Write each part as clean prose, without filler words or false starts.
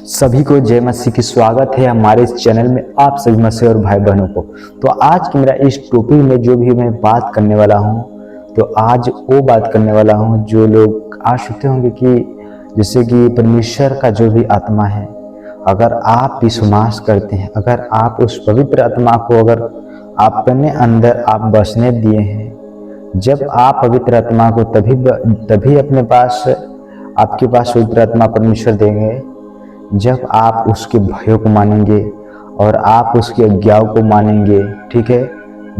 सभी को जय मसीह की स्वागत है हमारे इस चैनल में आप सभी मसीह और भाई बहनों को। तो आज की मेरा इस टॉपिक में जो भी मैं बात करने वाला हूँ, तो आज वो बात करने वाला हूँ जो लोग आज सोचते होंगे कि जैसे कि परमेश्वर का जो भी आत्मा है, अगर आप विश्वास करते हैं, अगर आप उस पवित्र आत्मा को अगर अपने अंदर आप बसने दिए हैं, जब आप पवित्र आत्मा को तभी अपने पास आपके पास पवित्र आत्मा परमेश्वर देंगे जब आप उसके भयों को मानेंगे और आप उसकी आज्ञाओं को मानेंगे। ठीक है,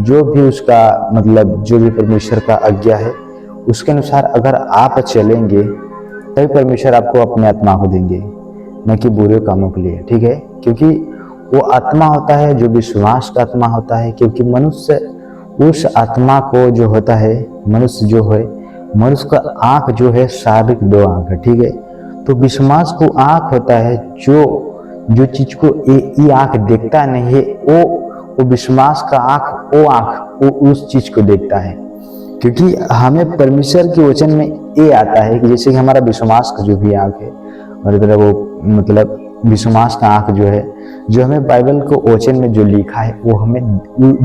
जो भी उसका मतलब जो भी परमेश्वर का आज्ञा है उसके अनुसार अगर आप चलेंगे तभी परमेश्वर आपको अपने आत्मा को देंगे, न कि बुरे कामों के लिए। ठीक है, क्योंकि वो आत्मा होता है जो विश्वास का आत्मा होता है, क्योंकि मनुष्य उस आत्मा को जो होता है, मनुष्य का आंख जो है शारीरिक 2 आंख है। ठीक है, तो विश्वास को आंख होता है जो चीज को ये आंख देखता नहीं है, वो विश्वास का आंख वो उस चीज को देखता है। क्योंकि हमें परमेश्वर के वचन में ये आता है कि जैसे कि हमारा विश्वास का जो भी आंख है, मतलब विश्वास का आंख जो है, जो हमें बाइबल को वचन में जो लिखा है वो हमें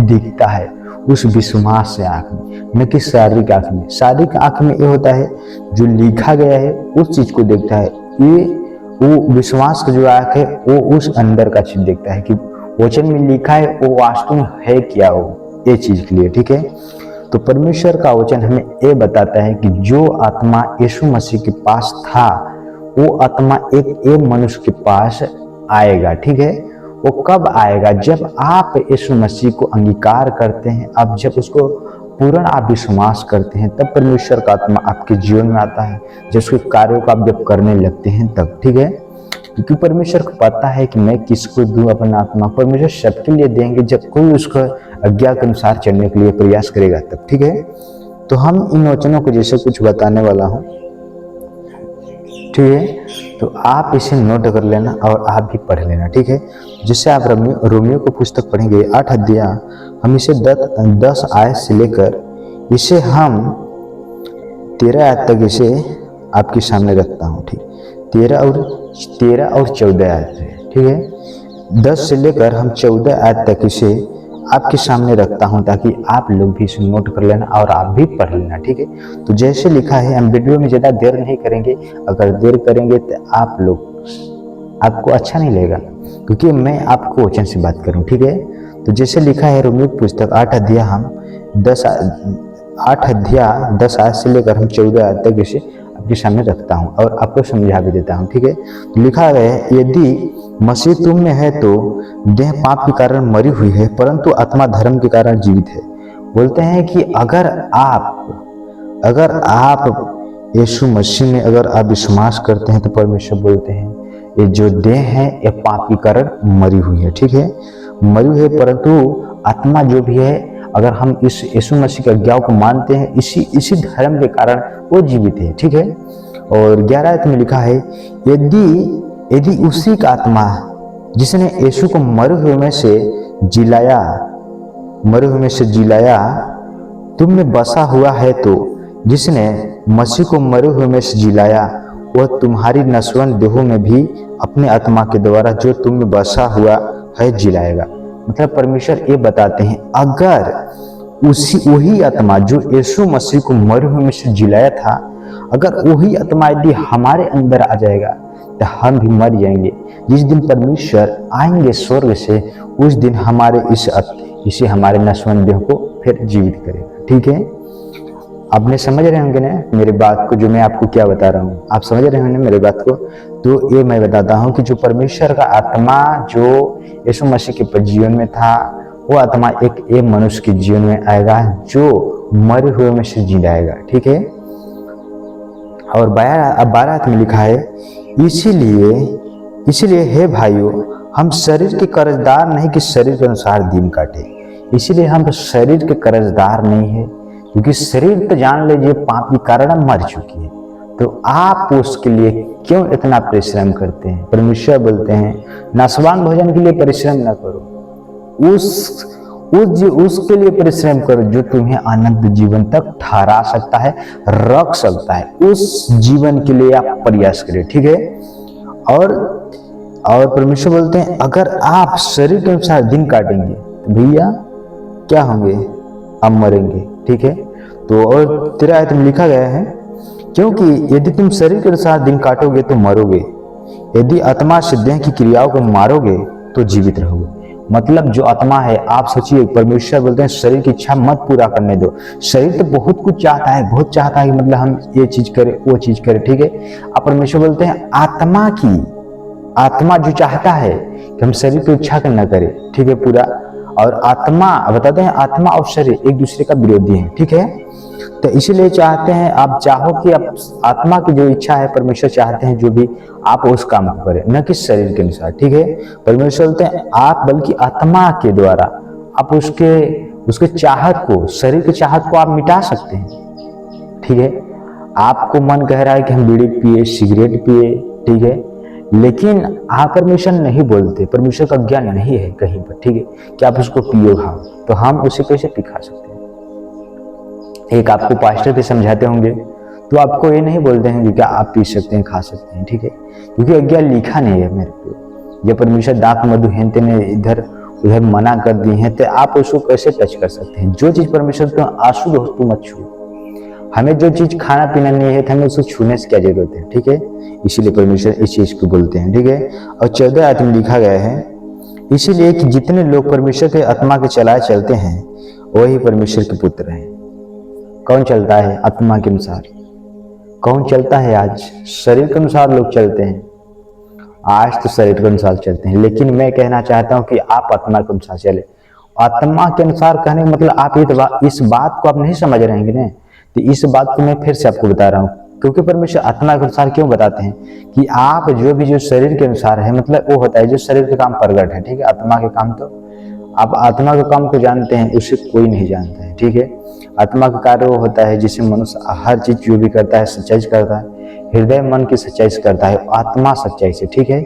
दिखता है उस विश्वास से आंख में, न कि शारीरिक आंख में। शारीरिक आंख में ये होता है जो लिखा गया है उस चीज को देखता है, ये वो विश्वास का जो आंख है वो उस अंदर का चीज देखता है कि वचन में लिखा है वो वास्तव में है क्या, वो ये चीज के लिए। ठीक है, तो परमेश्वर का वचन हमें ये बताता है कि जो आत्मा यीशु मसीह के पास था वो आत्मा एक मनुष्य के पास आएगा। ठीक है, वो कब आएगा? जब आप यीशु मसीह को अंगीकार करते हैं, अब जब उसको पूर्ण आप विश्वास करते हैं, तब परमेश्वर का आत्मा आपके जीवन में आता है, जब उसके कार्यों को आप जब करने लगते हैं तब। ठीक है, क्योंकि परमेश्वर को पता है कि मैं किसको दूं अपना आत्मा, परमेश्वर सबके लिए देंगे जब कोई उसको आज्ञा के अनुसार चलने के लिए प्रयास करेगा तब। ठीक है, तो हम इन वचनों को जैसे कुछ बताने वाला हूँ। ठीक है, तो आप इसे नोट कर लेना और आप भी पढ़ लेना। ठीक है, जिससे आप रोमियो को पुस्तक पढ़ेंगे 8 अध्याय, हम इसे 10 आयत से लेकर इसे हम 13 आयत तक इसे आपके सामने रखता हूँ। ठीक, 13 और 14 आयत है। ठीक है, 10 से लेकर हम 14 आयत तक इसे आपके सामने रखता हूं ताकि आप लोग भी इसे नोट कर लेना और आप भी पढ़ लेना। ठीक है, तो जैसे लिखा है, हम वीडियो में ज़्यादा देर नहीं करेंगे। अगर देर करेंगे तो आपको अच्छा नहीं लगेगा, क्योंकि मैं आपको वचन से बात करूं। ठीक है, तो जैसे लिखा है रोमियो पुस्तक 8 अध्याय हम 10 आयत से लेकर हम 14 आयत तक इसे आपके सामने रखता हूं और आपको समझा भी देता हूं। ठीक है, तो लिखा है, यदि मसीह तुम में है तो देह पाप के कारण मरी हुई है, परंतु आत्मा धर्म के कारण जीवित है। बोलते हैं कि अगर आप यीशु मसीह में अगर आप विश्वास करते हैं तो परमेश्वर बोलते हैं ये जो देह है ये पाप के कारण मरी हुई है। ठीक है, मरी हुई है, परंतु आत्मा जो भी है, अगर हम इस यीशु मसीह की आज्ञाओं को मानते हैं, इसी धर्म के कारण वो जीवित है। ठीक है, और 11 आयत में लिखा है, यदि उसी का आत्मा जिसने यीशु को मरे हुए में से जिलाया तुम में बसा हुआ है, तो जिसने मसीह को मरे हुए में से जिलाया वह तुम्हारी नश्वर देहों में भी अपने आत्मा के द्वारा जो तुम में बसा हुआ है जिलाएगा। मतलब परमेश्वर ये बताते हैं, अगर वही आत्मा जो यीशु मसीह को मरे हुए में से जिलाया था, अगर वही आत्मा यदि हमारे अंदर आ जाएगा तो हम भी मर जाएंगे। जिस दिन परमेश्वर आएंगे स्वर्ग से, उस दिन इसे हमारे नश्वर देह को फिर जीवित करेगा। ठीक है, आपने समझ रहे होंगे ना मेरी बात को, जो मैं आपको क्या बता रहा हूँ, आप समझ रहे होंगे मेरी बात को। तो ये मैं बताता हूँ कि जो परमेश्वर का आत्मा जो यीशु मसीह के जीवन में था, वो आत्मा एक मनुष्य के जीवन में आएगा जो मरे हुए में से जी जाएगा। ठीक है, और 12 में लिखा है, इसीलिए हे भाइयों, हम शरीर के कर्जदार नहीं कि शरीर के अनुसार दिन काटे। इसीलिए हम शरीर के कर्जदार नहीं है, क्योंकि शरीर तो जान लीजिए पाप के कारण मर चुकी है, तो आप उसके लिए क्यों इतना परिश्रम करते हैं? परमेश्वर बोलते हैं, नाशवान भोजन के लिए परिश्रम न करो, उसके लिए परिश्रम करो जो तुम्हें अनंत जीवन तक ठहरा सकता है, रख सकता है। उस जीवन के लिए आप प्रयास करें। ठीक है, और और परमेश्वर बोलते हैं अगर आप शरीर के अनुसार दिन काटेंगे तो भैया क्या होंगे, आप मरेंगे। ठीक है, तो और 13 आयत में लिखा गया है क्योंकि यदि तुम शरीर के अनुसार दिन काटोगे तो मरोगे, यदि आत्मा से देह की क्रियाओं को मारोगे तो जीवित रहोगे। मतलब जो आत्मा है, आप सोचिए, परमेश्वर बोलते हैं शरीर की इच्छा मत पूरा करने दो। शरीर तो बहुत कुछ चाहता है, बहुत चाहता है कि मतलब हम ये चीज करें वो चीज करें। ठीक है, अब परमेश्वर बोलते हैं आत्मा जो चाहता है कि हम शरीर की इच्छा न करें। ठीक है, पूरा। और आत्मा बताते हैं आत्मा और शरीर एक दूसरे का विरोधी है। ठीक है, तो इसीलिए चाहते हैं आप चाहो कि आप आत्मा की जो इच्छा है, परमेश्वर चाहते हैं जो भी आप उस काम को करें, न कि शरीर के अनुसार। ठीक है, परमेश्वर बोलते हैं आप बल्कि आत्मा के द्वारा आप उसके चाहत को, शरीर की चाहत को आप मिटा सकते हैं। ठीक है, आपको मन कह रहा है कि हम बीड़ी पिए, सिगरेट पिए, ठीक है, लेकिन आप परमेश्वर नहीं बोलते, परमेश्वर का ज्ञान नहीं है कहीं पर। ठीक है, कि आप उसको पियो खाओ, तो हम उसे कैसे पी खा सकते हैं। एक आपको पास्टर भी समझाते होंगे तो आपको ये नहीं बोलते हैं कि आप पी सकते हैं, खा सकते हैं। ठीक है, क्योंकि आज्ञा लिखा नहीं है मेरे को। जब परमेश्वर दाक मधु हेंते ने इधर उधर मना कर दी है तो आप उसको कैसे टच कर सकते हैं। जो चीज परमेश्वर को अशुद्ध हो तो मत छू। हमें जो चीज खाना पीना नहीं है तो हमें उसको छूने से क्या जरूरत है। ठीक है, इसीलिए परमेश्वर इस चीज को बोलते हैं। ठीक है, और 14 आयत में लिखा गया है इसीलिए कि जितने लोग परमेश्वर के आत्मा के चलाए चलते हैं वही परमेश्वर के पुत्र हैं। कौन चलता है आत्मा के अनुसार? कौन चलता है? आज शरीर के अनुसार लोग चलते हैं, आज तो शरीर के अनुसार चलते हैं। लेकिन मैं कहना चाहता हूं कि आप आत्मा के अनुसार चले। आत्मा के अनुसार कहने का मतलब आप इस बात को आप नहीं समझ रहे हैं ना, तो इस बात को मैं फिर से आपको बता रहा हूँ। क्योंकि परमेश्वर आत्मा के अनुसार क्यों बताते हैं कि आप जो शरीर के अनुसार है, मतलब वो होता है जो शरीर के काम प्रगट है। ठीक है, आत्मा के काम तो आप आत्मा के काम को जानते हैं, उसे कोई नहीं जानता है। ठीक है, आत्मा का कार्य वो होता है जिसे मनुष्य हर चीज जो भी करता है सच्चाई से करता है, हृदय मन की सच्चाई से करता है, आत्मा सच्चाई से। ठीक है,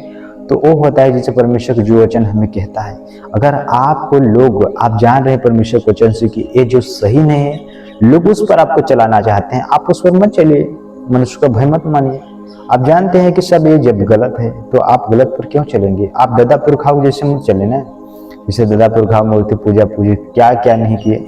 तो वो होता है जिसे परमेश्वर का जो वचन हमें कहता है। अगर आपको लोग, आप जान रहे हैं परमेश्वर के वचन से कि ये जो सही नहीं है, लोग उस पर आपको चलाना चाहते हैं, आप उस पर मत चलिए, मनुष्य का भय मत मानिए। आप जानते हैं कि सब ये जब गलत है तो आप गलत पर क्यों चलेंगे। आप दादा पुरखाओं जैसे मत चले ना, जैसे दादा पुरखा मूर्ति पूजा पूजी क्या क्या नहीं किए,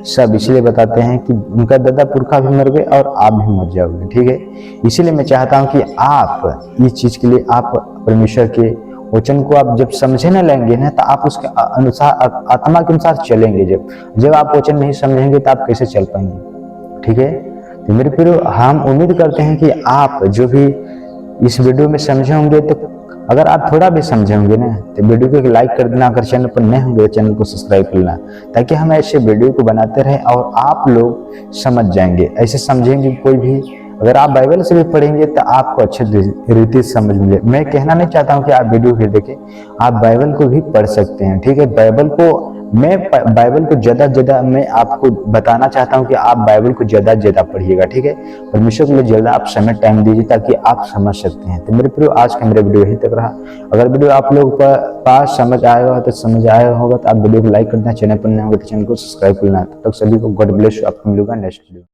सब इसलिए बताते हैं कि उनका दादा पुरखा भी मर गए और आप भी मर जाओगे। ठीक है, इसीलिए मैं चाहता हूं कि आप इस चीज के लिए आप परमेश्वर के वचन को आप जब समझे न लेंगे ना, तो आप उसके अनुसार आत्मा के अनुसार चलेंगे। जब आप वचन नहीं समझेंगे तो आप कैसे चल पाएंगे। ठीक है, तो मेरे प्रियो, हम उम्मीद करते हैं कि आप जो भी इस वीडियो में समझे होंगे, तो अगर आप थोड़ा भी समझे होंगे ना तो वीडियो को एक लाइक कर देना। अगर चैनल पर नए होंगे तो चैनल को सब्सक्राइब कर लेना, ताकि हम ऐसे वीडियो को बनाते रहें और आप लोग समझ जाएंगे, ऐसे समझेंगे। कोई भी अगर आप बाइबल से भी पढ़ेंगे तो आपको अच्छे रीति समझ मिले। मैं कहना नहीं चाहता हूँ कि आप वीडियो भी देखें, आप बाइबल को भी पढ़ सकते हैं। ठीक है, बाइबल को ज्यादा मैं आपको बताना चाहता हूँ कि आप बाइबल को ज्यादा पढ़िएगा। ठीक है, परमेश्वर के लिए ज्यादा आप समय टाइम दीजिए ताकि आप समझ सकते हैं। तो मेरे प्रियो, आज का मेरा वीडियो यहीं तक रहा। अगर वीडियो आप लोग पास समझ आएगा तो समझ आया होगा तो आप वीडियो को लाइक कर देना, चैनल पर नए होंगे तो चैनल को सब्सक्राइब कर लेना। तब तक सभी को गॉड ब्लेस यू। आपको मिलूंगा नेक्स्ट वीडियो।